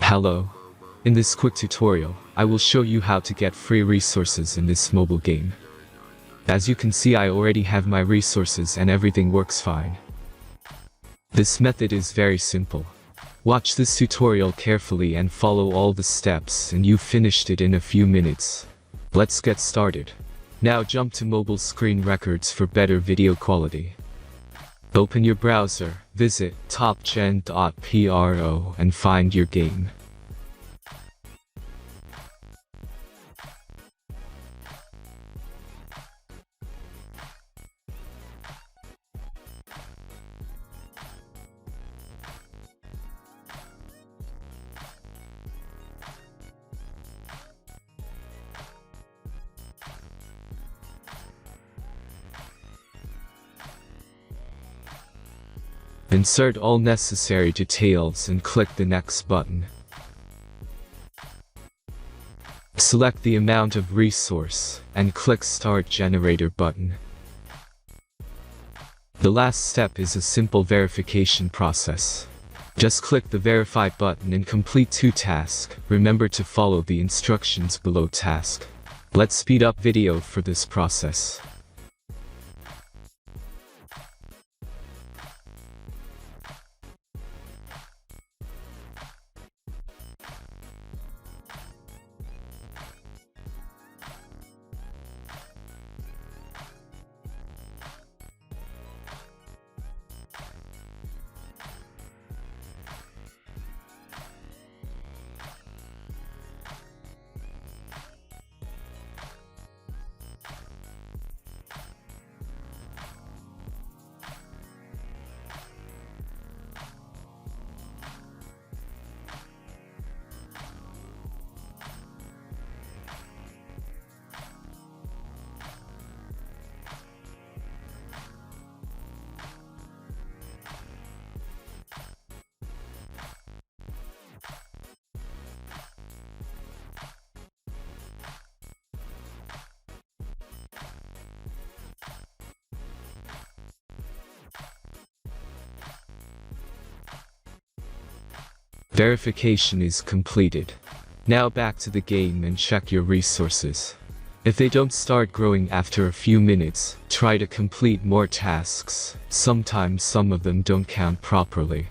Hello. In this quick tutorial, I will show you how to get free resources in this mobile game. As you can see, I already have my resources and everything works fine. This method is very simple. Watch this tutorial carefully and follow all the steps and you've finished it in a few minutes. Let's get started. Now jump to mobile screen records for better video quality. Open your browser, visit topgen.pro and find your game. Insert all necessary details and click the next button. Select the amount of resource and click Start Generator button. The last step is a simple verification process. Just click the Verify button and complete 2 tasks. Remember to follow the instructions below task. Let's speed up video for this process. Verification is completed. Now back to the game and check your resources. If they don't start growing after a few minutes, try to complete more tasks. Sometimes some of them don't count properly.